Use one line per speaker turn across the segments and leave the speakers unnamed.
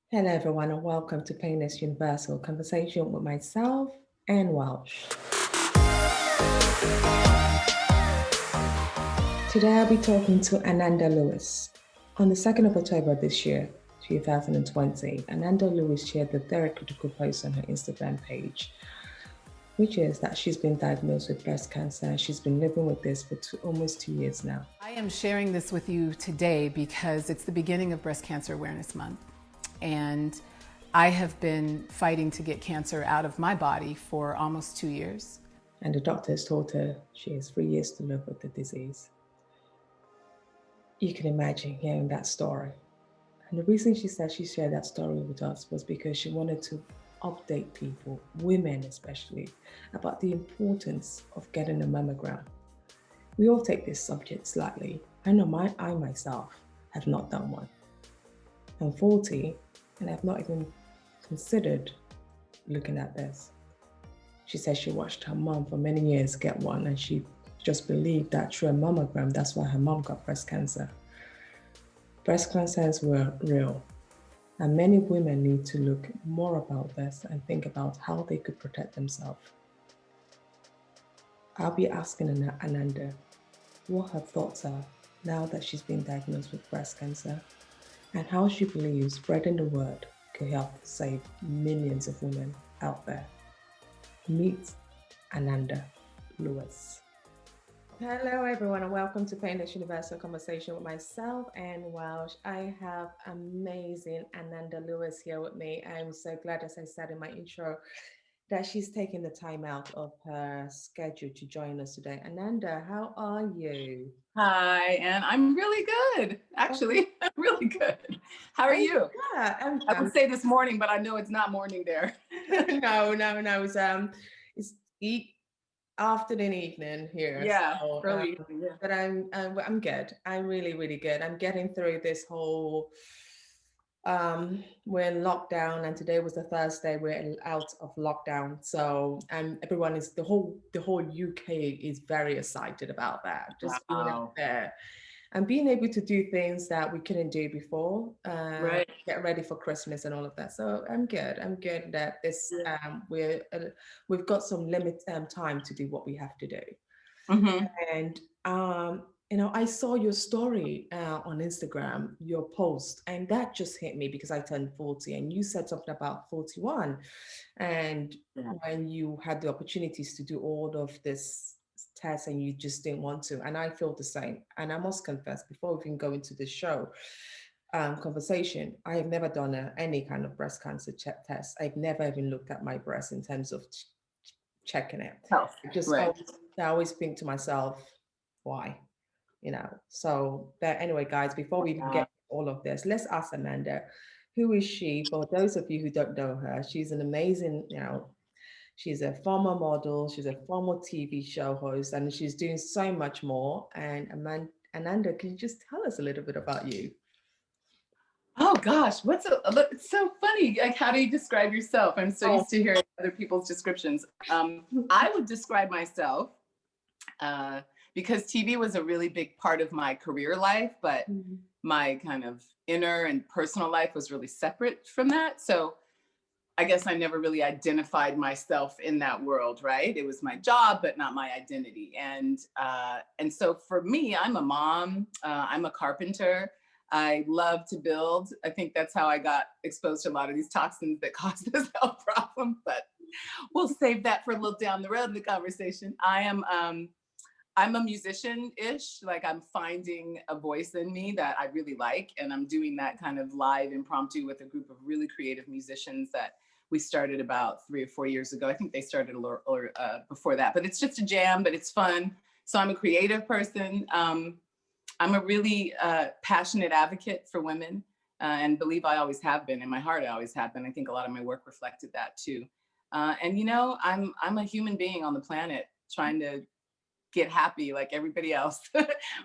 Hello, everyone, and welcome to Painless Universal Conversation with myself and Welsh. Today, I'll be talking to Ananda Lewis. On the 2nd of October this year, 2020, Ananda Lewis shared the very critical post on her Instagram page, which is that she's been diagnosed with breast cancer and she's been living with this for almost 2 years now.
I am sharing this with you today because it's the beginning of Breast Cancer Awareness Month. And I have been fighting to get cancer out of my body for almost 2 years.
And the doctors told her she has 3 years to live with the disease. You can imagine hearing that story. And the reason she said she shared that story with us was because she wanted to update people, women especially, about the importance of getting a mammogram. We all take this subject slightly. I know I myself have not done one. I'm 40 and I've not even considered looking at this. She said she watched her mom for many years get one and she just believed that through a mammogram, that's why her mom got breast cancer. Breast cancers were real, and many women need to look more about this and think about how they could protect themselves. I'll be asking Ananda what her thoughts are now that she's been diagnosed with breast cancer and how she believes spreading the word could help save millions of women out there. Meet Ananda Lewis. Hello, everyone, and welcome to Painless Universal Conversation with myself and Welsh. I have amazing Ananda Lewis here with me. I'm so glad, as I said in my intro, that she's taking the time out of her schedule to join us today. Ananda, how are you?
Hi, and I'm really good. Actually, I'm really good. How are you?
Yeah,
I would say this morning, but I know it's not morning there.
no. It's afternoon, evening here.
Yeah,
So,
early evening. Yeah.
but I'm good. I'm really, really good. I'm getting through this whole. We're in lockdown, and today was the first day we're out of lockdown. So, everyone is the whole UK is very excited about that. Just being out
Wow.
there and being able to do things that we couldn't do before,
Right.
get ready for Christmas and all of that. So I'm good. I'm good that this
Yeah.
we've got some limit time to do what we have to do.
Mm-hmm.
And I saw your story on Instagram, your post, and that just hit me because I turned 40, and you said something about 41, and
Yeah.
when you had the opportunities to do all of this tests and you just didn't want to, and I feel the same. And I must confess, before we can go into the show conversation, I have never done any kind of breast cancer test. I've never even looked at my breast in terms of checking it.
Health.
I just
Right.
I always think to myself, why? So but anyway, guys, before we even get all of this, let's ask Amanda, who is she? For those of you who don't know her, she's an amazing, she's a former model, she's a former TV show host, and she's doing so much more. And Ananda, can you just tell us a little bit about you?
Oh gosh, it's so funny. Like, how do you describe yourself? I'm so
Oh,
used to hearing other people's descriptions. I would describe myself uh, because TV was a really big part of my career life, but
mhm.
my kind of inner and personal life was really separate from that. So I guess I never really identified myself in that world, right? It was my job, but not my identity. And so for me, I'm a mom. I'm a carpenter. I love to build. I think that's how I got exposed to a lot of these toxins that cause this health problem. But we'll save that for a little down the road in the conversation. I'm a musician-ish, like I'm finding a voice in me that I really like. And I'm doing that kind of live impromptu with a group of really creative musicians that we started about 3 or 4 years ago. I think they started a little before that, but it's just a jam, but it's fun. So I'm a creative person. I'm a really passionate advocate for women and believe I always have been. In my heart, I always have been. I think a lot of my work reflected that too. I'm a human being on the planet trying to get happy like everybody else.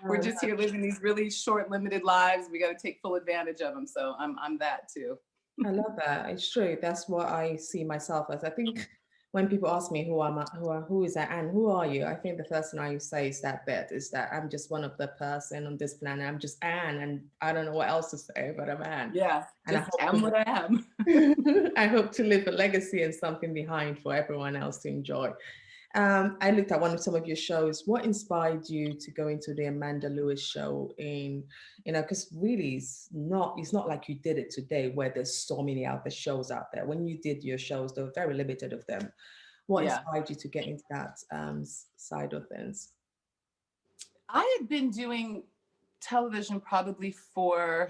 We're just here living these really short, limited lives. We got to take full advantage of them. So I'm that too.
I love that. It's true. That's what I see myself as. I think when people ask me who am I, who is that, and who are you, I think the first thing I say is that I'm just one of the person on this planet. I'm just Anne, and I don't know what else to say, but I'm Anne.
Yeah,
And I
just
hope
am what I am.
I hope to leave a legacy and something behind for everyone else to enjoy. I looked at some of your shows. What inspired you to go into the Amanda Lewis show? Because really, it's not like you did it today, where there's so many other shows out there. When you did your shows, there were very limited of them. What
Yeah.
inspired you to get into that side of things?
I had been doing television probably for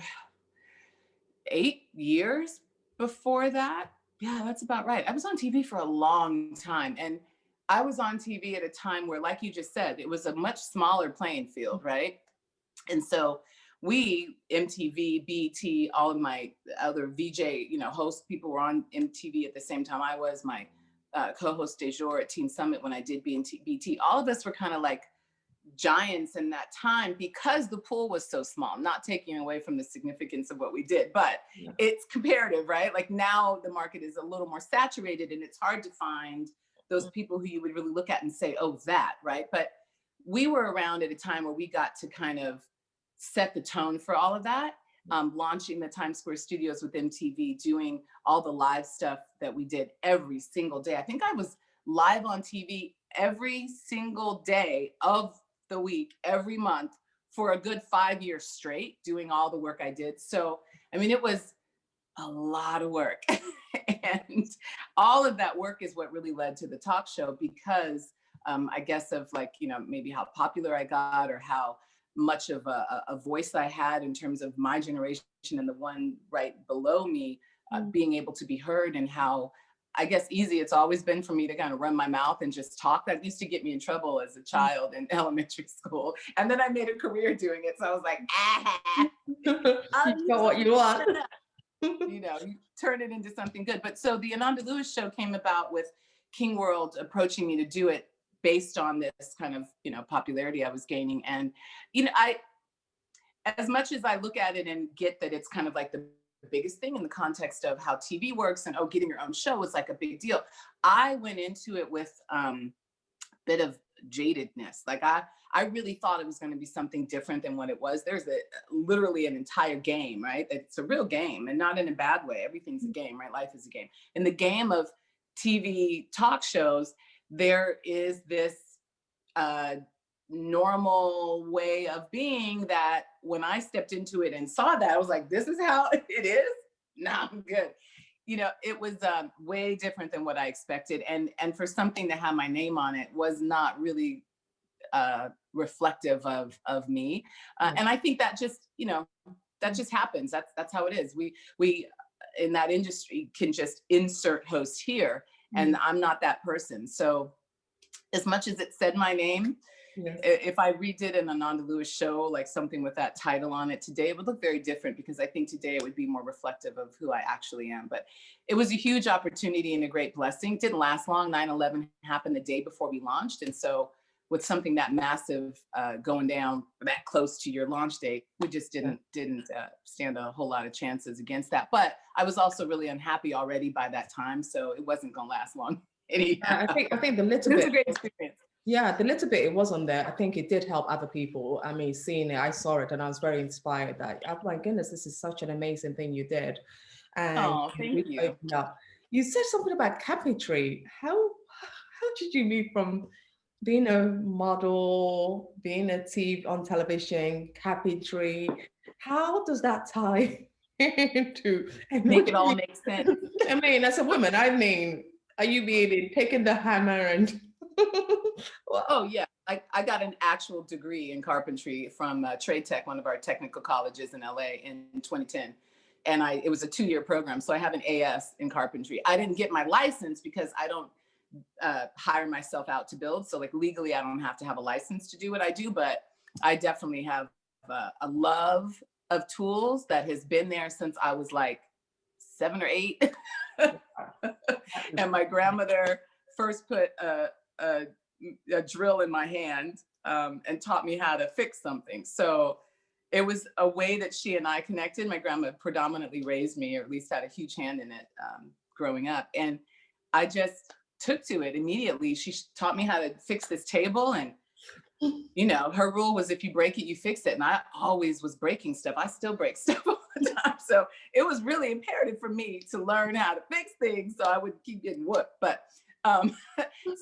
8 years before that. Yeah, that's about right. I was on TV for a long time. And I was on TV at a time where, like you just said, it was a much smaller playing field, right? And so we, MTV, BT, all of my other VJ, host people were on MTV at the same time I was. My co-host de jour at Teen Summit when I did BT. All of us were kind of like giants in that time because the pool was so small, not taking away from the significance of what we did, but
Yeah.
it's comparative, right? Like now the market is a little more saturated and it's hard to find those people who you would really look at and say, oh, that, right? But we were around at a time where we got to kind of set the tone for all of that. Launching the Times Square studios with MTV, doing all the live stuff that we did every single day. I think I was live on TV every single day of the week, every month for a good 5 years straight, doing all the work I did. So, I mean, it was a lot of work. And all of that work is what really led to the talk show because I guess of maybe how popular I got or how much of a voice I had in terms of my generation and the one right below me being able to be heard, and how I guess easy it's always been for me to kind of run my mouth and just talk. That used to get me in trouble as a child in elementary school. And then I made a career doing it. So I was like,
You got what you want.
You turn it into something good. But so the Ananda Lewis show came about with King World approaching me to do it based on this kind of, popularity I was gaining. And, as much as I look at it and get that it's kind of like the biggest thing in the context of how TV works and, getting your own show is like a big deal. I went into it with a bit of jadedness. Like I really thought it was going to be something different than what it was. There's literally an entire game, right? It's a real game, and not in a bad way. Everything's a game, right? Life is a game. In the game of TV talk shows, there is this normal way of being that when I stepped into it and saw that, I was like, this is how it is? Nah, I'm good. It was way different than what I expected. And for something to have my name on it was not really reflective of me. And I think that just, that just happens. That's how it is. We in that industry can just insert host here, and I'm not that person. So as much as it said my name, yes, if I redid an Ananda Lewis show, like something with that title on it today, it would look very different, because I think today it would be more reflective of who I actually am. But it was a huge opportunity and a great blessing. It didn't last long. 9/11 happened the day before we launched. And so with something that massive going down that close to your launch date, we just didn't stand a whole lot of chances against that. But I was also really unhappy already by that time, so it wasn't going to last long. Anyhow.
I think the little
bit. It was
bit.
a great experience.
Yeah, the little bit it was on there, I think it did help other people. I mean, seeing it, I saw it and I was very inspired that, oh my goodness, this is such an amazing thing you did. And
thank you.
You said something about Carpentry. How did you move from being a model, being on television, Carpentry? How does that tie into
make it all make sense?
I mean, as a woman, are you really taking the hammer and
well, oh yeah, I got an actual degree in carpentry from Trade Tech, one of our technical colleges in LA, in 2010. And it was a 2-year program. So I have an AS in carpentry. I didn't get my license because I don't hire myself out to build. So like legally, I don't have to have a license to do what I do, but I definitely have a love of tools that has been there since I was like 7 or 8. And my grandmother first put a drill in my hand and taught me how to fix something. So it was a way that she and I connected. My grandma predominantly raised me, or at least had a huge hand in it growing up. And I just took to it immediately. She taught me how to fix this table, and you know, her rule was if you break it, you fix it. And I always was breaking stuff. I still break stuff all the time. So it was really imperative for me to learn how to fix things so I wouldn't keep getting whooped. But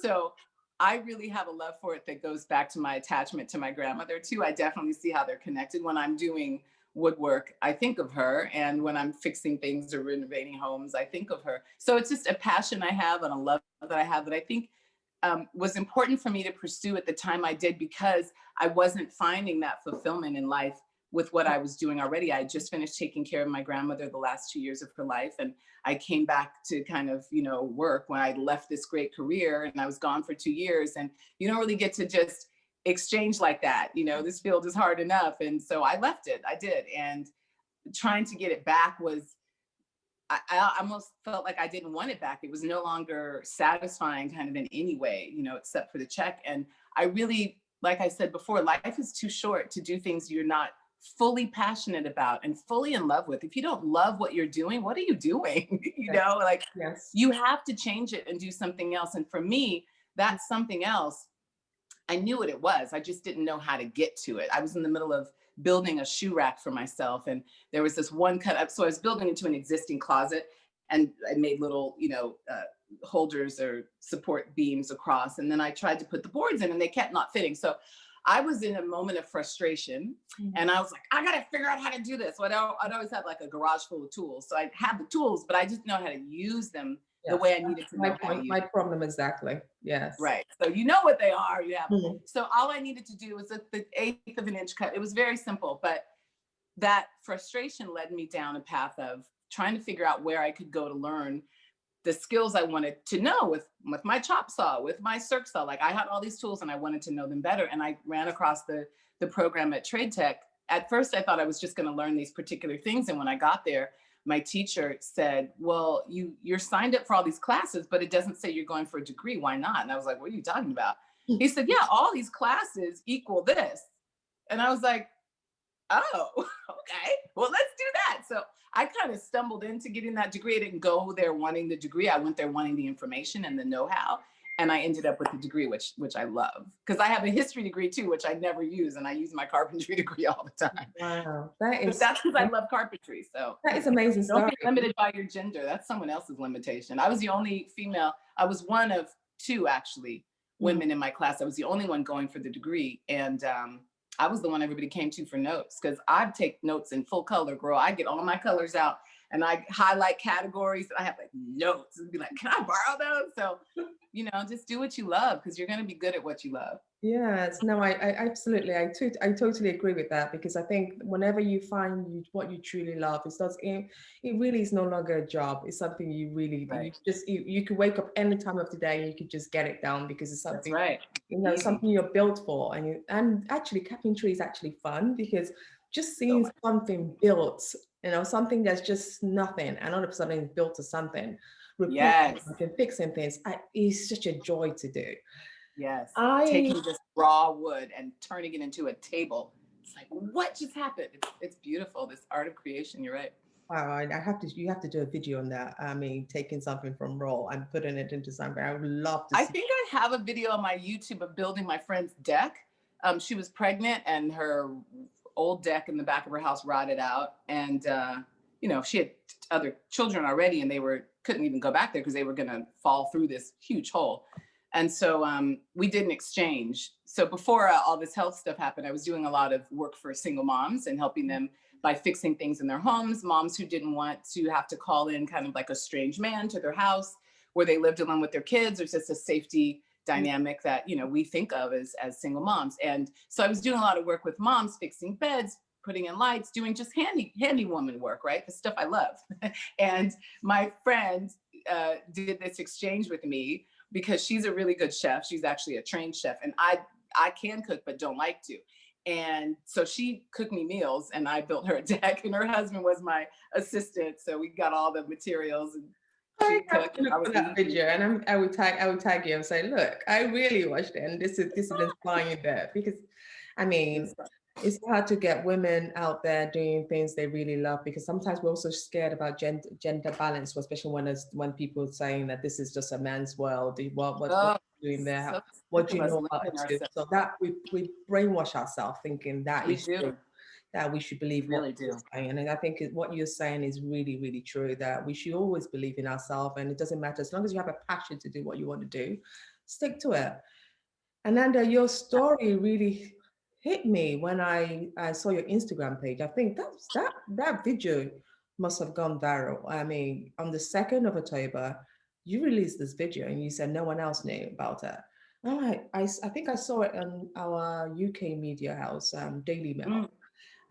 so I really have a love for it that goes back to my attachment to my grandmother too. I definitely see how they're connected. When I'm doing woodwork, I think of her. And when I'm fixing things or renovating homes, I think of her. So it's just a passion I have and a love that I have that I think was important for me to pursue at the time I did, because I wasn't finding that fulfillment in life with what I was doing already. I had just finished taking care of my grandmother the last 2 years of her life. And I came back to kind of, you know, work when I left this great career, and I was gone for 2 years. And you don't really get to just exchange like that. You know, this field is hard enough. And so I left it. I did. And trying to get it back was, I almost felt like I didn't want it back. It was no longer satisfying kind of in any way, you know, except for the check. And I really, like I said before, life is too short to do things you're not fully passionate about and fully in love with. If you don't love what you're doing, what are you doing? You know, like you have to change it and do something else. And for me, that's something else. I knew what it was. I just didn't know how to get to it. I was in the middle of building a shoe rack for myself. And there was this one cut up. So I was building into an existing closet, and I made little, you know, holders or support beams across. And then I tried to put the boards in, and they kept not fitting. So I was in a moment of frustration, and I was like, I got to figure out how to do this. So I'd always have like a garage full of tools. So I had the tools, but I just know how to use them the way I needed to know how to use
my problem exactly. Yes.
Right. So you know what they are. You have. So all I needed to do was the 1/8 of an inch cut. It was very simple, but that frustration led me down a path of trying to figure out where I could go to learn the skills I wanted to know with my chop saw, with my circ saw. Like I had all these tools and I wanted to know them better. And I ran across the program at Trade Tech. At first, I thought I was just going to learn these particular things. And when I got there, my teacher said, well, you're signed up for all these classes, but it doesn't say you're going for a degree. Why not? And I was like, what are you talking about? He said, yeah, all these classes equal this. And I was like, oh, okay, well, let's do that. So I kind of stumbled into getting that degree. I didn't go there wanting the degree. I went there wanting the information and the know-how. And I ended up with a degree, which I love, because I have a history degree too, which I never use. And I use my carpentry degree all the time.
Wow.
That's because I love carpentry. So
that is amazing.
Don't be limited by your gender. That's someone else's limitation. I was the only female. I was one of 2 actually women in my class. I was the only one going for the degree. And I was the one everybody came to for notes, because I'd take notes in full color, girl. I get all my colors out and I highlight categories. I have like notes and be like, can I borrow those? So, you know, just do what you love, because you're going to be good at what you love.
Yes, no, I absolutely, I totally agree with that, because I think whenever you find what you truly love, it really is no longer a job. It's something you really, you could wake up any time of the day and you could just get it done, because it's something, you know, something you're built for. And actually carpentry is actually fun, because just seeing something built, you know, something that's just nothing, and all of a sudden it's built to something, and fixing things, it's such a joy to do.
Yes, taking this raw wood and turning it into a table. It's like, what just happened? It's beautiful, this art of creation. You're right.
Wow, you have to do a video on that. I mean, taking something from raw and putting it into something. I would love to see.
I think I have a video on my YouTube of building my friend's deck. She was pregnant and her old deck in the back of her house rotted out. And, you know, she had other children already, and they couldn't even go back there because they were going to fall through this huge hole. And so we did an exchange. So before all this health stuff happened, I was doing a lot of work for single moms and helping them by fixing things in their homes, moms who didn't want to have to call in kind of like a strange man to their house where they lived alone with their kids. There's just a safety dynamic that, you know, we think of as single moms. And so I was doing a lot of work with moms, fixing beds, putting in lights, doing just handy woman work, right? The stuff I love. And my friend did this exchange with me, because she's a really good chef. She's actually a trained chef, and I can cook, but don't like to. And so she cooked me meals, and I built her a deck, and her husband was my assistant. So we got all the materials, and she cooked.
And I would that video, and I would tag you and say, look, I really watched it, and this is inspiring there, because I mean, It's hard to get women out there doing things they really love, because sometimes we're also scared about gender balance, especially when people are saying that this is just a man's world. What
Oh,
you doing there?
so
What
sick
do
of
you
us
know how
limiting
to do?
ourselves.
So that we brainwash ourselves thinking that
We
is true,
do.
that we should
We
believe what
really
we're
do.
saying. And I think what you're saying is really, really true, that we should always believe in ourselves, and it doesn't matter, as long as you have a passion to do what you want to do, stick to it. Ananda, your story really hit me when I saw your Instagram page. I think that video must have gone viral. I mean, on the 2nd of October, you released this video and you said no one else knew about it. I'm like, I think I saw it on our UK media house, Daily Mail.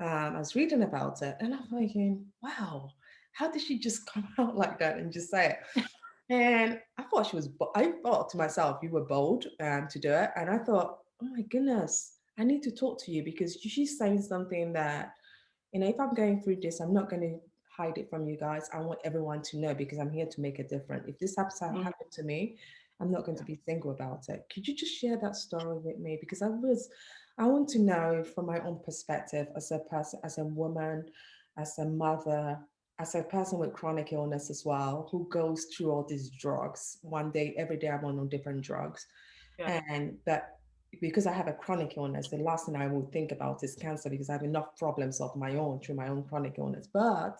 Mm,
I was reading about it and I'm thinking, wow, how did she just come out like that and just say it? And I thought I thought to myself, you were bold to do it. And I thought, oh my goodness, I need to talk to you, because she's saying something that, if I'm going through this, I'm not going to hide it from you guys. I want everyone to know, because I'm here to make a difference. If this happens to
mm,
happen to me, I'm not going to
yeah.
be single about it. Could you just share that story with me? Because I want to know from my own perspective, as a person, as a woman, as a mother, as a person with chronic illness as well, who goes through all these drugs. One day, every day I'm on different drugs.
Yeah.
And that, because I have a chronic illness, the last thing I would think about is cancer, because I have enough problems of my own through my own chronic illness. But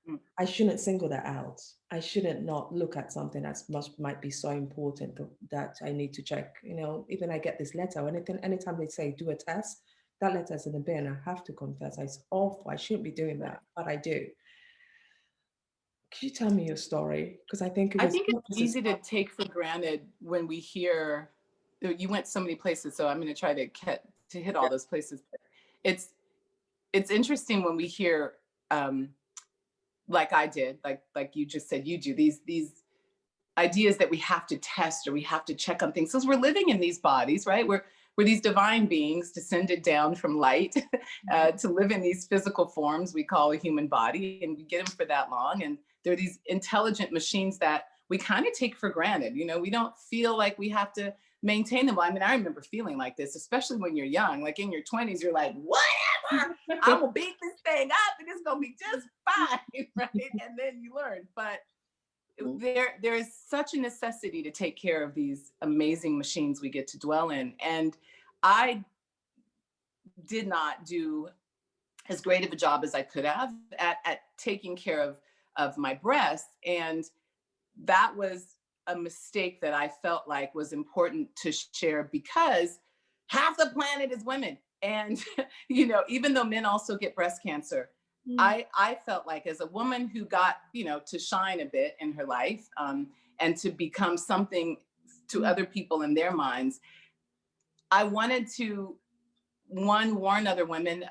Mm,
I shouldn't single that out. I shouldn't not look at something that might be so important that I need to check. Even I get this letter, anytime they say do a test, that letter's in the bin. I have to confess, it's awful. I shouldn't be doing
right.
that, but I do. Could you tell me your story? Because I think it
I
was
think
not
it's
just a
easy to
story.
take for granted when we hear you went so many places, so I'm going to try to hit all those places. It's it's interesting when we hear um, like I did, like you just said, you do these ideas that we have to test or we have to check on things. So we're living in these bodies, right? We're these divine beings descended down from light to live in these physical forms we call a human body, and we get them for that long. And they're these intelligent machines that we kind of take for granted. We don't feel like we have to maintain them. I mean, I remember feeling like this, especially when you're young. Like in your 20s, you're like, whatever, I'm gonna beat this thing up and it's gonna be just fine, right? And then you learn. But there is such a necessity to take care of these amazing machines we get to dwell in. And I did not do as great of a job as I could have at taking care of my breasts. And that was a mistake that I felt like was important to share, because half the planet is women. And, even though men also get breast cancer,
Mm,
I felt like, as a woman who got, to shine a bit in her life, and to become something to
mm,
other people in their minds, I wanted to, one, warn other women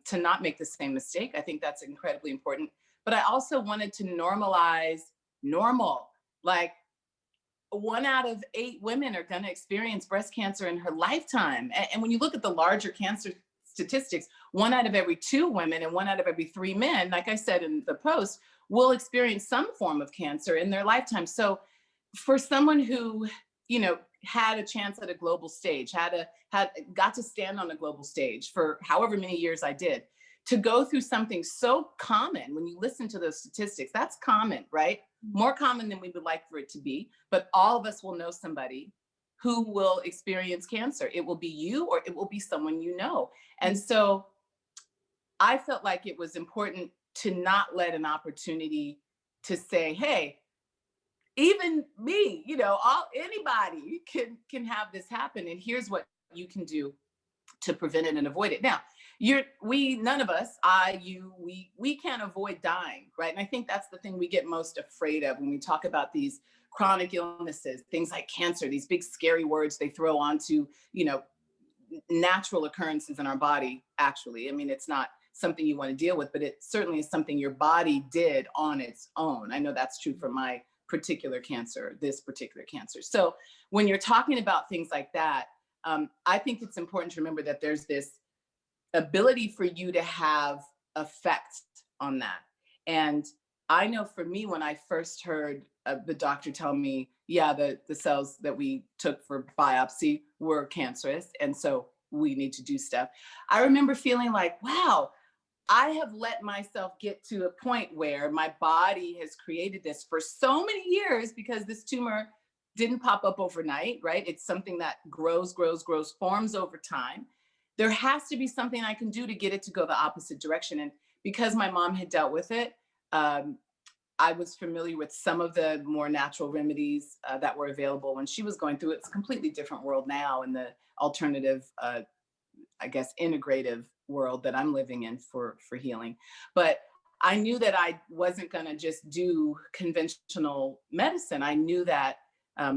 to not make the same mistake. I think that's incredibly important. But I also wanted to normalize normal. Like, 1 out of 8 women are going to experience breast cancer in her lifetime. And when you look at the larger cancer statistics, 1 out of every 2 women and 1 out of every 3 men, like I said in the post, will experience some form of cancer in their lifetime. So for someone who, had a chance at a global stage, had got to stand on a global stage for however many years I did, to go through something so common, when you listen to those statistics, that's common, right? More common than we would like for it to be, but all of us will know somebody who will experience cancer. It will be you, or it will be someone you know. And
mm,
so I felt like it was important to not let an opportunity to say, hey, even me, anybody can have this happen, and here's what you can do to prevent it and avoid it. Now, none of us, we can't avoid dying, right? And I think that's the thing we get most afraid of when we talk about these chronic illnesses, things like cancer, these big scary words they throw onto, natural occurrences in our body. Actually, I mean, it's not something you want to deal with, but it certainly is something your body did on its own. I know that's true for my particular cancer, this particular cancer. So when you're talking about things like that, I think it's important to remember that there's this ability for you to have effect on that. And I know for me, when I first heard the doctor tell me, yeah, the cells that we took for biopsy were cancerous. And so we need to do stuff. I remember feeling like, wow, I have let myself get to a point where my body has created this for so many years, because this tumor didn't pop up overnight, right? It's something that grows, grows, grows, forms over time. There has to be something I can do to get it to go the opposite direction. And because my mom had dealt with it, um, I was familiar with some of the more natural remedies that were available when she was going through it. It's a completely different world now in the alternative, I guess, integrative world that I'm living in for healing. But I knew that I wasn't going to just do conventional medicine. I knew that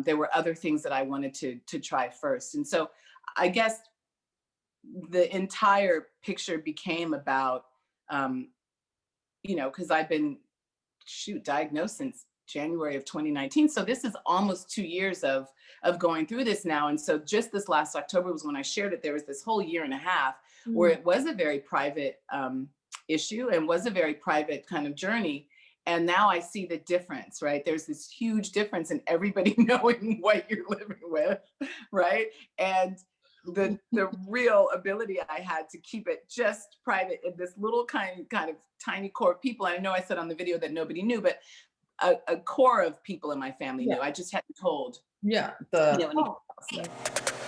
there were other things that I wanted to try first. And so I guess the entire picture became about, because I've been diagnosed since January of 2019. So this is almost 2 years of going through this now. And so just this last October was when I shared it. There was this whole year and a half where it was a very private issue and was a very private kind of journey. And now I see the difference, right? There's this huge difference in everybody knowing what you're living with, right? And the real ability I had to keep it just private in this little kind of tiny core of people. And I know I said on the video that nobody knew, but a core of people in my family knew. I just hadn't told
Yeah.
anybody else.